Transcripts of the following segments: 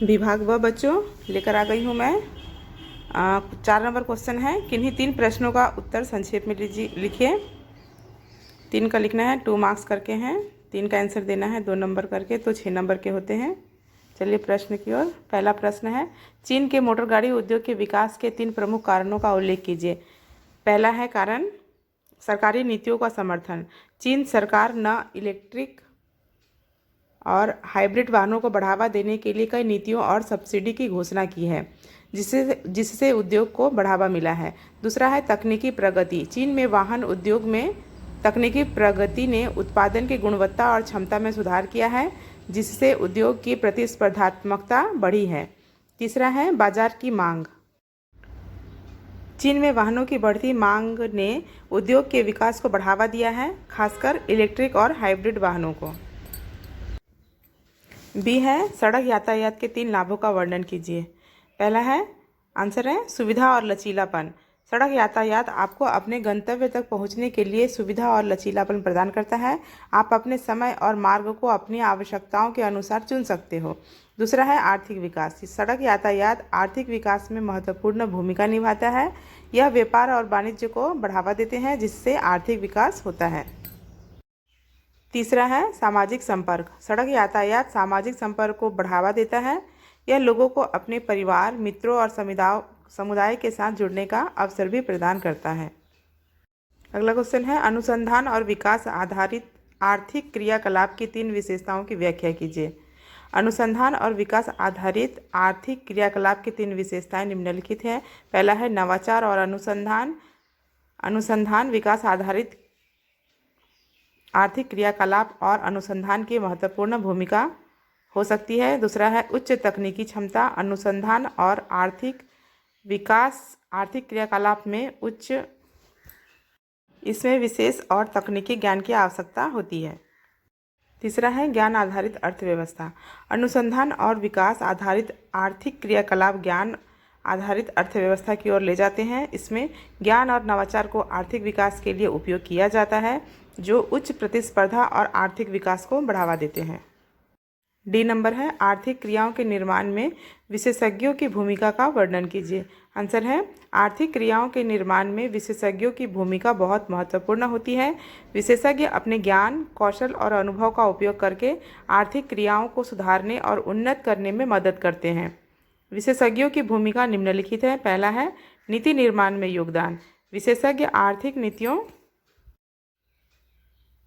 विभाग व बच्चों लेकर आ गई हूँ मैं। 4 नंबर क्वेश्चन है, किन्हीं 3 प्रश्नों का उत्तर संक्षेप में लिखिए। 3 का लिखना है, 2 मार्क्स करके हैं। 3 का आंसर देना है 2 नंबर करके, तो 6 नंबर के होते हैं। चलिए प्रश्न की ओर। पहला प्रश्न है, चीन के मोटर गाड़ी उद्योग के विकास के 3 प्रमुख कारणों का उल्लेख कीजिए। पहला है कारण सरकारी नीतियों का समर्थन। चीन सरकार न इलेक्ट्रिक और हाइब्रिड वाहनों को बढ़ावा देने के लिए कई नीतियों और सब्सिडी की घोषणा की है, जिससे उद्योग को बढ़ावा मिला है। दूसरा है तकनीकी प्रगति। चीन में वाहन उद्योग में तकनीकी प्रगति ने उत्पादन की गुणवत्ता और क्षमता में सुधार किया है, जिससे उद्योग की प्रतिस्पर्धात्मकता बढ़ी है। तीसरा है बाजार की मांग। चीन में वाहनों की बढ़ती मांग ने उद्योग के विकास को बढ़ावा दिया है, खासकर इलेक्ट्रिक और हाइब्रिड वाहनों को। बी है सड़क यातायात के 3 लाभों का वर्णन कीजिए। पहला है आंसर है सुविधा और लचीलापन। सड़क यातायात आपको अपने गंतव्य तक पहुंचने के लिए सुविधा और लचीलापन प्रदान करता है। आप अपने समय और मार्ग को अपनी आवश्यकताओं के अनुसार चुन सकते हो। दूसरा है आर्थिक विकास। सड़क यातायात आर्थिक विकास में महत्वपूर्ण भूमिका निभाता है। यह व्यापार और वाणिज्य को बढ़ावा देते हैं, जिससे आर्थिक विकास होता है। तीसरा है सामाजिक संपर्क। सड़क यातायात सामाजिक संपर्क को बढ़ावा देता है। यह लोगों को अपने परिवार, मित्रों और समुदाय के साथ जुड़ने का अवसर भी प्रदान करता है। अगला क्वेश्चन है अनुसंधान और विकास आधारित आर्थिक क्रियाकलाप की 3 विशेषताओं की व्याख्या कीजिए। अनुसंधान और विकास आधारित आर्थिक क्रियाकलाप की 3 विशेषताएं निम्नलिखित हैं। पहला है नवाचार और अनुसंधान। अनुसंधान विकास आधारित आर्थिक क्रियाकलाप और अनुसंधान की महत्वपूर्ण भूमिका हो सकती है। दूसरा है उच्च तकनीकी क्षमता। अनुसंधान और आर्थिक विकास आर्थिक क्रियाकलाप में इसमें विशेष और तकनीकी ज्ञान की आवश्यकता होती है। तीसरा है ज्ञान आधारित अर्थव्यवस्था। अनुसंधान और विकास आधारित आर्थिक क्रियाकलाप ज्ञान आधारित अर्थव्यवस्था की ओर ले जाते हैं। इसमें ज्ञान और नवाचार को आर्थिक विकास के लिए उपयोग किया जाता है, जो उच्च प्रतिस्पर्धा और आर्थिक विकास को बढ़ावा देते हैं। डी नंबर है आर्थिक क्रियाओं के निर्माण में विशेषज्ञों की भूमिका का वर्णन कीजिए। आंसर है आर्थिक क्रियाओं के निर्माण में विशेषज्ञों की भूमिका बहुत महत्वपूर्ण होती है। विशेषज्ञ अपने ज्ञान, कौशल और अनुभव का उपयोग करके आर्थिक क्रियाओं को सुधारने और उन्नत करने में मदद करते हैं। विशेषज्ञों की भूमिका निम्नलिखित है। पहला है नीति निर्माण में योगदान। विशेषज्ञ आर्थिक नीतियों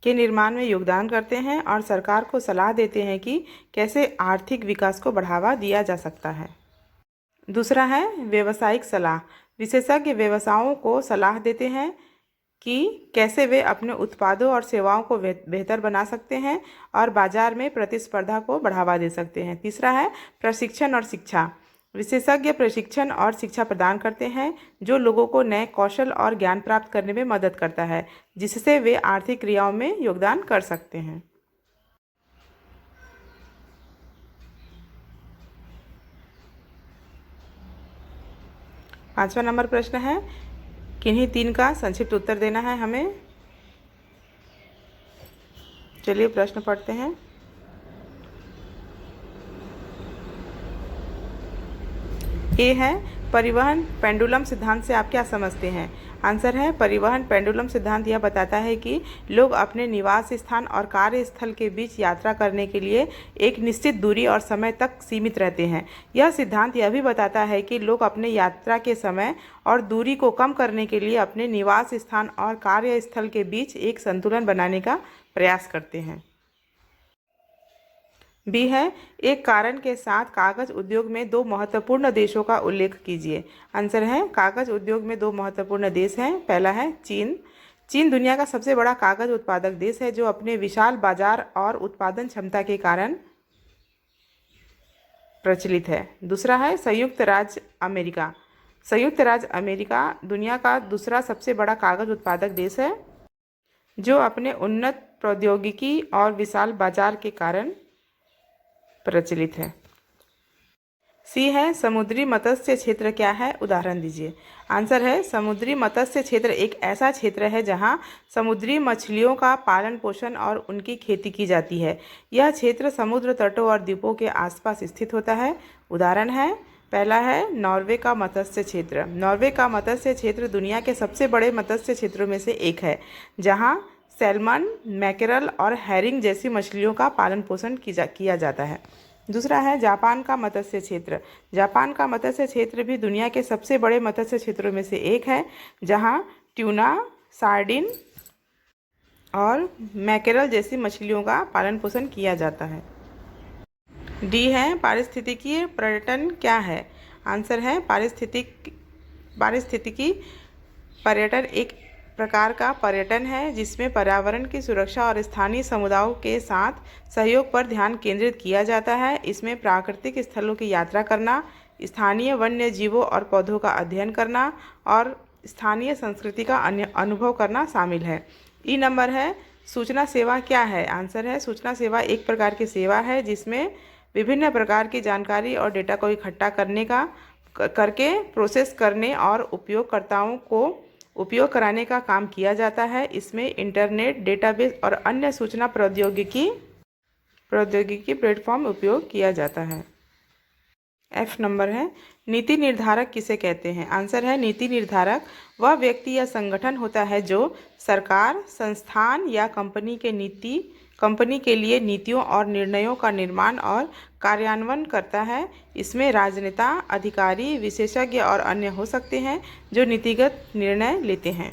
के निर्माण में योगदान करते हैं और सरकार को सलाह देते हैं कि कैसे आर्थिक विकास को बढ़ावा दिया जा सकता है। दूसरा है व्यावसायिक सलाह। विशेषज्ञ व्यवसायों को सलाह देते हैं कि कैसे वे अपने उत्पादों और सेवाओं को बेहतर बना सकते हैं और बाजार में प्रतिस्पर्धा को बढ़ावा दे सकते हैं। तीसरा है प्रशिक्षण और शिक्षा। विशेषज्ञ प्रशिक्षण और शिक्षा प्रदान करते हैं, जो लोगों को नए कौशल और ज्ञान प्राप्त करने में मदद करता है, जिससे वे आर्थिक क्रियाओं में योगदान कर सकते हैं। पांचवा नंबर प्रश्न है, किन्हीं 3 का संक्षिप्त उत्तर देना है हमें। चलिए प्रश्न पढ़ते हैं। ए है परिवहन पेंडुलम सिद्धांत से आप क्या समझते हैं। आंसर है परिवहन पेंडुलम सिद्धांत यह बताता है कि लोग अपने निवास स्थान और कार्यस्थल के बीच यात्रा करने के लिए एक निश्चित दूरी और समय तक सीमित रहते हैं। यह सिद्धांत यह भी बताता है कि लोग अपने यात्रा के समय और दूरी को कम करने के लिए अपने निवास स्थान और कार्यस्थल के बीच एक संतुलन बनाने का प्रयास करते हैं। बी है एक कारण के साथ कागज उद्योग में 2 महत्वपूर्ण देशों का उल्लेख कीजिए। आंसर है कागज उद्योग में 2 महत्वपूर्ण देश हैं। पहला है चीन। चीन दुनिया का सबसे बड़ा कागज उत्पादक देश है, जो अपने विशाल बाजार और उत्पादन क्षमता के कारण प्रचलित है। दूसरा है संयुक्त राज्य अमेरिका। संयुक्त राज्य अमेरिका दुनिया का दूसरा सबसे बड़ा कागज उत्पादक देश है, जो अपने उन्नत प्रौद्योगिकी और विशाल बाजार के कारण प्रचलित है। सी है समुद्री मत्स्य क्षेत्र क्या है, उदाहरण दीजिए। आंसर है समुद्री मत्स्य क्षेत्र एक ऐसा क्षेत्र है जहां समुद्री मछलियों का पालन पोषण और उनकी खेती की जाती है। यह क्षेत्र समुद्र तटों और द्वीपों के आसपास स्थित होता है। उदाहरण है, पहला है नॉर्वे का मत्स्य क्षेत्र। नॉर्वे का मत्स्य क्षेत्र दुनिया के सबसे बड़े मत्स्य क्षेत्रों में से एक है, जहां सैल्मन, मैकेरल और हैरिंग जैसी मछलियों का पालन पोषण किया जाता है। दूसरा है जापान का मत्स्य क्षेत्र। जापान का मत्स्य क्षेत्र भी दुनिया के सबसे बड़े मत्स्य क्षेत्रों में से एक है, जहां ट्यूना, सार्डिन और मैकेरल जैसी मछलियों का पालन पोषण किया जाता है। डी है पारिस्थितिकी पर्यटन क्या है। आंसर है पारिस्थितिकी पर्यटन एक प्रकार का पर्यटन है जिसमें पर्यावरण की सुरक्षा और स्थानीय समुदायों के साथ सहयोग पर ध्यान केंद्रित किया जाता है। इसमें प्राकृतिक स्थलों की यात्रा करना, स्थानीय वन्य जीवों और पौधों का अध्ययन करना और स्थानीय संस्कृति का अनुभव करना शामिल है। ई नंबर है सूचना सेवा क्या है। आंसर है सूचना सेवा एक प्रकार की सेवा है जिसमें विभिन्न प्रकार की जानकारी और डेटा को इकट्ठा करके प्रोसेस करने और उपयोगकर्ताओं को उपयोग कराने का काम किया जाता है। इसमें इंटरनेट, डेटाबेस और अन्य सूचना प्रौद्योगिकी प्लेटफॉर्म उपयोग किया जाता है। एफ नंबर है नीति निर्धारक किसे कहते हैं। आंसर है नीति निर्धारक वह व्यक्ति या संगठन होता है जो सरकार, संस्थान या कंपनी के लिए नीतियों और निर्णयों का निर्माण और कार्यान्वयन करता है। इसमें राजनेता, अधिकारी, विशेषज्ञ और अन्य हो सकते हैं जो नीतिगत निर्णय लेते हैं।